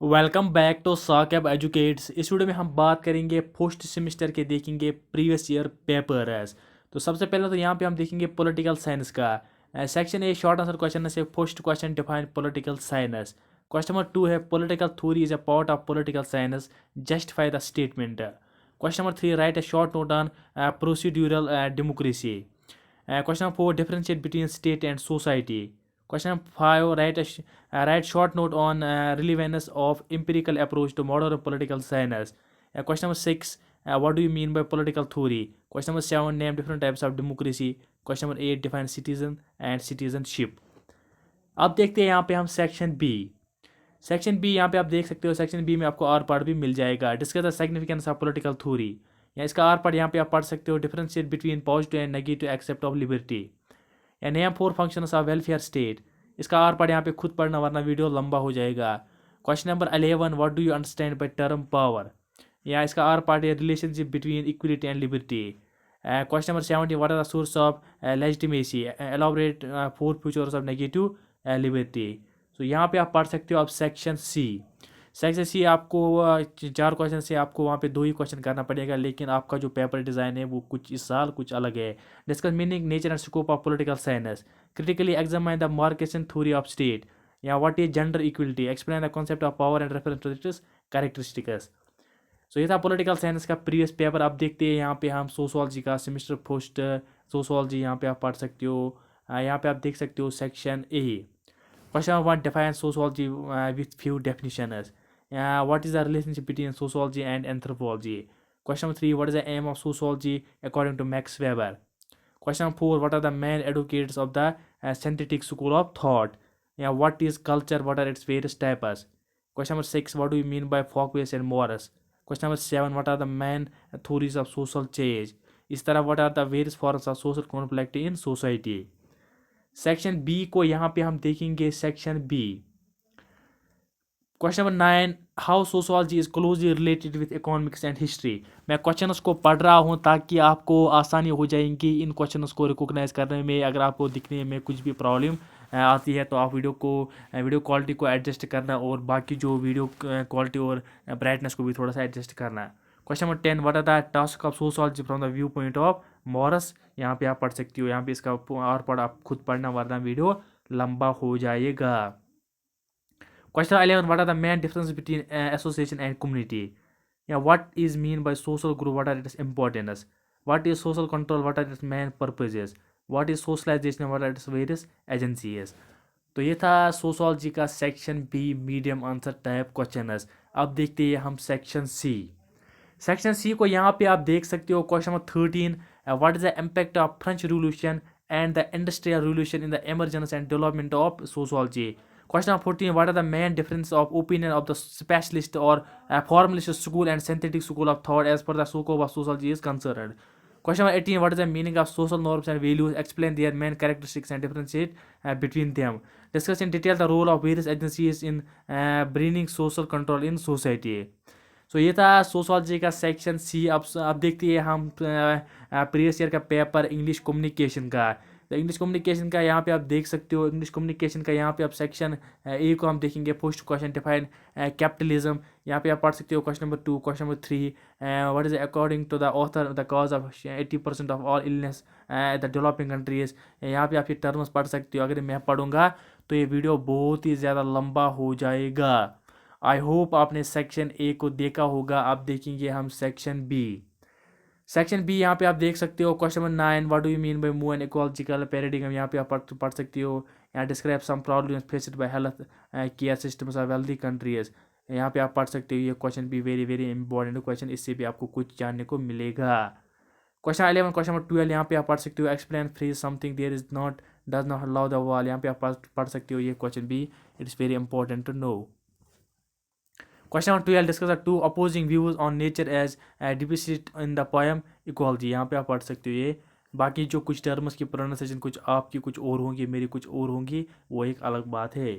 Welcome back to Saqib educates. इस video में हम बात करेंगे फर्स्ट सेमेस्टर के, देखेंगे प्रीवियस ईयर पेपर्स। तो सबसे पहले तो यहाँ पे हम देखेंगे पॉलिटिकल साइंस का section A short answer question से first question define political science. Question number 2 है political theory is a part of political science, justify the statement. Question number 3 write a short note on procedural democracy. Question number 4 differentiate between state and society. Question number 5 write short note on relevance of empirical approach to modern political science. Question number 6 what do you mean by political theory. Question number 7 name different types of democracy. Question number 8 define citizen and citizenship. अब देखते हैं यहाँ पे हम section B. Section B यहाँ पे आप देख सकते हो, सेक्शन बी में आपको आर पार्ट भी मिल जाएगा। Discuss the significance of political theory, या इसका आर पार्ट यहाँ पे आप पढ़ सकते हो। Differentiate between positive and negative except of liberty, या name 4 functions of welfare state. इसका आर पार्ट यहाँ पे खुद पढ़ना वरना वीडियो लंबा हो जाएगा। Question number 11 what do you understand by term power, या इसका आर पार्ट है relationship between equity and liberty. Question number 17 what are the source of legitimacy, elaborate 4 features of negative liberty. तो यहाँ पे आप पढ़ सकते हो। अब सेक्शन सी, सेक्शन सी आपको 4 क्वेश्चन से आपको वहाँ पे 2 ही क्वेश्चन करना पड़ेगा, लेकिन आपका जो पेपर डिज़ाइन है वो कुछ इस साल कुछ अलग है। Discuss meaning nature and scope of political science, critically examine the marcation theory of state, या what is gender equality, explain the concept of power and reference to its characteristics. So ये था पॉलिटिकल साइंस का previous paper. अब देखते हैं यहाँ पे हम सोशोलॉजी का सेमेस्टर फर्स्ट सोशोलॉजी, यहाँ पे आप पढ़ सकते हो। यहाँ पे आप देख सकते हो section A. Question number 1 define sociology with few definitions. What is the relationship between sociology and anthropology? Question number 3 what is the aim of sociology according to Max Weber? Question number 4 what are the main advocates of the synthetic school of thought? Yeah, what is culture, what are its various types? Question number 6 what do you mean by folkways and morals? Question number 7 what are the main theories of social change? इस तरह what are the various forms of social conflict in society? Section B को यहाँ पे हम देखेंगे। Section B question number 9 how sociology is closely related with economics and history. मैं questions को पढ़ रहा हूँ ताकि आपको आसानी हो जाएगी इन क्वेश्चनस को रिकॉग्नाइज करने में। अगर आपको दिखने में कुछ भी प्रॉब्लम आती है तो आप वीडियो क्वालिटी को एडजस्ट करना, और बाकी जो वीडियो क्वालिटी और ब्राइटनेस को भी थोड़ा सा एडजस्ट करना। Question number 10 what are the task of sociology from the view point of Morris. यहाँ पे आप पढ़ सकती हो। यहाँ पे इसका और पढ़ आप खुद पढ़ना वरना वीडियो लंबा हो जाएगा। Question 11 what are the main differences between association and community? Yeah, what is mean by social group, what are its importance? What is social control, what are its main purposes? What is socialization, what are its various agencies? तो ये था sociology का section B medium answer type questions. अब देखते हैं हम section C. Section C को यहाँ पे आप देख सकते हो। Question number 13 what is the impact of French revolution and the industrial revolution in the emergence and development of sociology. Question number 14 what are the main difference of opinion of the specialist or formalist school and synthetic school of thought as per the scope of sociology is concerned. Question number 18 what is the meaning of social norms and values, explain their main characteristics and differentiate between them. Discuss in detail the role of various agencies in bringing social control in society. सो ये था sociology का section C. अब देखते हैं हम previous year का paper English communication का। तो इंग्लिश कम्युनिकेशन का यहाँ पे आप देख सकते हो। इंग्लिश कम्युनिकेशन का यहाँ पे आप सेक्शन ए को हम देखेंगे। फर्स्ट क्वेश्चन डिफाइन कैपिटलिज्म, यहाँ पे आप पढ़ सकते हो। Question number 2 question number 3 what is according to the author the cause of 80% of all illness the developing countries. यहाँ पे आप ये टर्म्स पढ़ सकते हो। अगर मैं पढ़ूंगा तो ये वीडियो बहुत ही ज़्यादा लंबा हो जाएगा। आई होप आपने सेक्शन ए को देखा होगा। अब देखेंगे हम सेक्शन बी। सेक्शन बी यहाँ पे आप देख सकते हो। Question number 9 what do you mean by move and ecological paradigm. यहाँ पे आप पढ़ सकते हो। यहाँ describe some problems faced by health care systems of wealthy countries. यहाँ पे आप पढ़ सकते हो। ये क्वेश्चन भी वेरी वेरी इंपॉर्टेंट क्वेश्चन, इससे भी आपको कुछ जानने को मिलेगा। क्वेश्चन 11 क्वेश्चन नंबर 12 यहाँ पे आप पढ़ सकते हो। Explain freeze something there is not does not allow the wall. यहाँ पे आप पढ़ सकते हो। ये क्वेश्चन भी it is very important to know. Question number 12 discuss the two opposing views on nature as depicted in the poem equality. यहाँ पे आप पढ़ सकते हो। ये बाकी जो कुछ टर्म्स की प्रोनाउंसिएशन कुछ आपकी कुछ और होंगी, मेरी कुछ और होंगी, वो एक अलग बात है।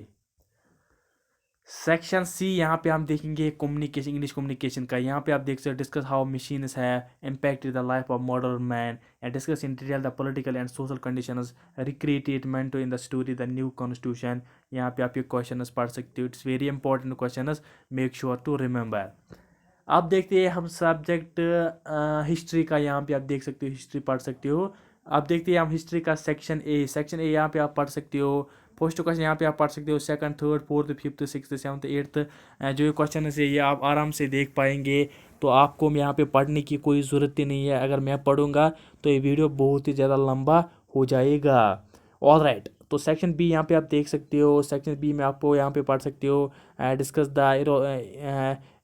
सेक्शन सी यहाँ पे हम देखेंगे कम्युनिकेशन, इंग्लिश कम्युनिकेशन का। यहाँ पे आप देख सकते हो डिस्कस हाउ मशीन्स है impacted the life of modern man and discuss in detail the political and social conditions recreated Manto in the story the new constitution. यहाँ पे आप ये क्वेश्चन पढ़ सकते हो, it's very important question, make sure to remember. अब देखते हैं हम सब्जेक्ट हिस्ट्री का। यहाँ पे आप देख सकते हो हिस्ट्री पढ़ सकते हो। अब देखते हैं हम हिस्ट्री का सेक्शन ए। सेक्शन ए यहाँ पे आप पढ़ सकते हो। फर्स्ट क्वेश्चन यहाँ पे आप पढ़ सकते हो, second, third, fourth, fifth, sixth, seventh, eighth जो ये क्वेश्चन है ये आप आराम से देख पाएंगे। तो आपको यहाँ पे पढ़ने की कोई ज़रूरत ही नहीं है। अगर मैं पढ़ूंगा तो ये वीडियो बहुत ही ज़्यादा लंबा हो जाएगा। ऑल राइट, तो सेक्शन बी यहाँ पे आप देख सकते हो। सेक्शन बी में आपको यहाँ पे पढ़ सकते हो discuss the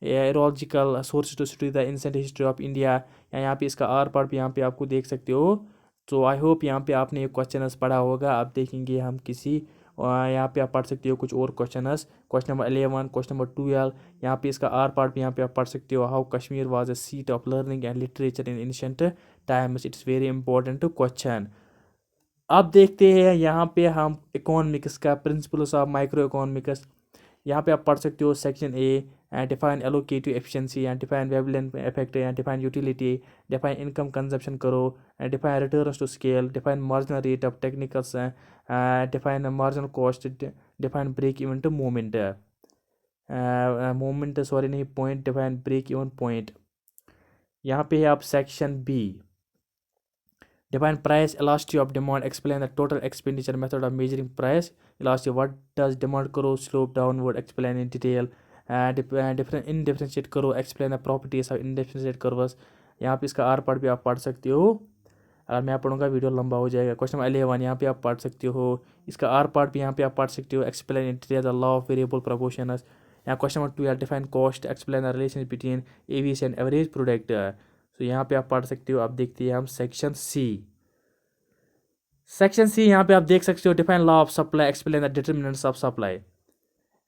archaeological source to study the ancient history of India. या यहाँ पे इसका आर पार्ट भी यहाँ पे आपको देख सकते हो। तो आई होप यहाँ पे आपने ये क्वेश्चन पढ़ा होगा। अब देखेंगे हम किसी यहाँ पे आप पढ़ सकते हो कुछ और question. Question number 11, question number 12, यहाँ पे इसका आर पार्ट भी यहाँ पे आप पढ़ सकते हो। How Kashmir was a seat of learning and literature in ancient times, it's very important question. अब देखते हैं यहाँ पे हम इकोनॉमिक्स का, प्रिंसिपल्स ऑफ माइक्रो इकोनॉमिक्स। यहाँ पे आप पढ़ सकते हो section A, define allocative efficiency and define वेवलेंट effect and define utility, define income consumption करो and define returns to scale, define marginal rate of technicals, define marginal cost, define break even to moment, moment sorry नहीं point, define break even point. यहाँ पे है आप section B, define price elasticity of demand, explain the total expenditure method of measuring price elasticity, what does demand curve slope downward, explain in detail, indifferentiate curve, explain the properties of indifferentiate curves। यहाँ पे इसका or part भी आप पढ़ सकते हो। अगर मैं पढ़ूंगा वीडियो लंबा हो जाएगा। क्वेश्चन नंबर 11 यहाँ पे आप पढ़ सकते हो, इसका आर पार्ट भी यहाँ पे आप पढ़ सकते हो। Explain in detail the law of variable proportions. यहाँ question number 12, define cost, explain the relation between AVC and average product. तो यहाँ पे आप पढ़ सकते हो। अब देखते हैं हम सेक्शन सी। सेक्शन सी यहाँ पे आप देख सकते हो, define law of supply, explain the determinants of supply,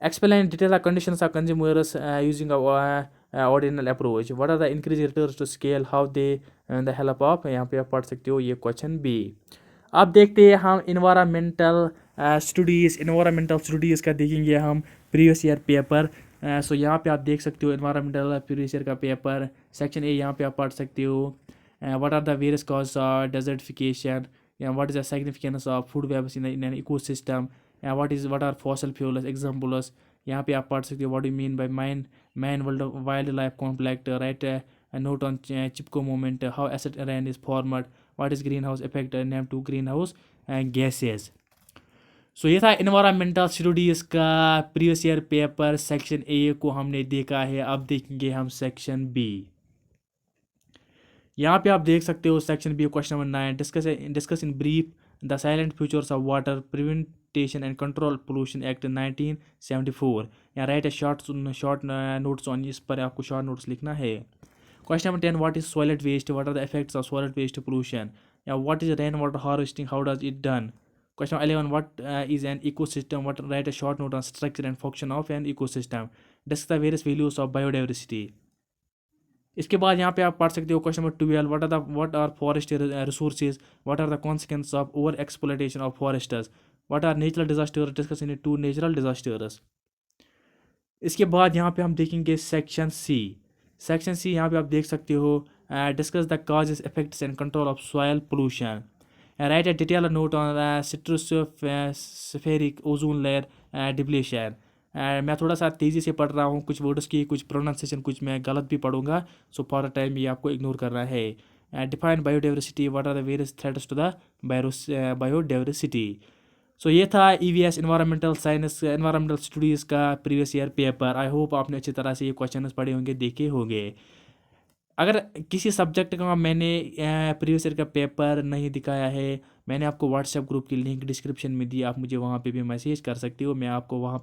explain detail the conditions of consumers using ordinal approach, what are the increase returns to scale, how they the help of. यहाँ पे आप पढ़ सकते हो ये क्वेश्चन बी। अब देखते हैं हम इन्वायरमेंटल स्टडीज़। इन्वायरमेंटल स्टडीज़ का देखेंगे हम प्रीवियस ईयर पेपर। सो यहाँ पे आप देख सकते हो इन्वायरमेंटल प्रीवियस ईयर का पेपर। सेक्शन ए यहाँ पे आप पढ़ सकते हो, what are the various cause of desertification, what is the significance of food webs in an ecosystem, what are fossil fuels examples। यहाँ पे आप पढ़ सकते हो, what do you mean by man wildlife conflict, write a note on Chipko moment, how acid rain is formed, what is greenhouse effect, name to greenhouse gases। सो ये था environmental studies का previous year paper. Section ए को हमने देखा है। अब देखेंगे हम सेक्शन बी। यहाँ पे आप देख सकते हो section B question number 9, discuss in brief the salient features of water prevention and control pollution act 1974। यहाँ write a short notes on, इस पर आपको शॉर्ट नोट्स लिखना है। Question number 10, what is solid waste, what are the effects of solid waste pollution, या what is rain water harvesting, how does it done. Question 11, what is an ecosystem, what write a short note on structure and function of an ecosystem, discuss the various values of biodiversity. इसके बाद यहाँ पे आप पढ़ सकते हो question number 12, what are forest resources, what are the consequence of over exploitation of foresters, what are natural disasters, discuss in 2 natural disasters. इसके बाद यहाँ पे हम देखेंगे सेक्शन सी। सेक्शन सी यहाँ पे आप देख सकते हो, discuss the causes, effects and control of soil pollution, right A detail note on stratospheric ozone layer depletion. मैं थोड़ा सा तेज़ी से पढ़ रहा हूँ, कुछ वर्ड्स की कुछ प्रोनाउंसिएशन कुछ मैं गलत भी पढ़ूंगा। सो फॉर द टाइम ये आपको इग्नोर करना है। Define biodiversity, what are the various threats to the biodiversity. So ये था EVS environmental science environmental studies का previous year paper. I hope आपने अच्छी तरह से ये क्वेश्चन पढ़े होंगे, देखे होंगे। अगर किसी सब्जेक्ट का मैंने प्रीवियस ईयर का पेपर नहीं दिखाया है, मैंने आपको व्हाट्सएप ग्रुप की लिंक डिस्क्रिप्शन में दी, आप मुझे वहाँ पे भी मैसेज कर सकते हो। मैं आपको वहाँ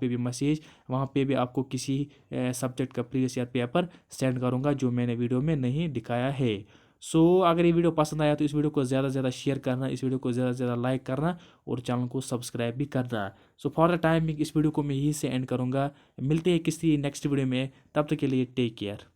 पे भी आपको किसी सब्जेक्ट का प्रीवियस ईयर पेपर सेंड करूँगा जो मैंने वीडियो में नहीं दिखाया है। सो अगर ये वीडियो पसंद आया तो इस वीडियो को ज़्यादा से ज़्यादा शेयर करना, इस वीडियो को ज़्यादा से ज़्यादा लाइक करना और चैनल को सब्सक्राइब भी करना। सो फॉर द टाइमिंग इस वीडियो को मैं यहीं से एंड करूँगा। मिलते हैं किसी नेक्स्ट वीडियो में, तब तक के लिए टेक केयर।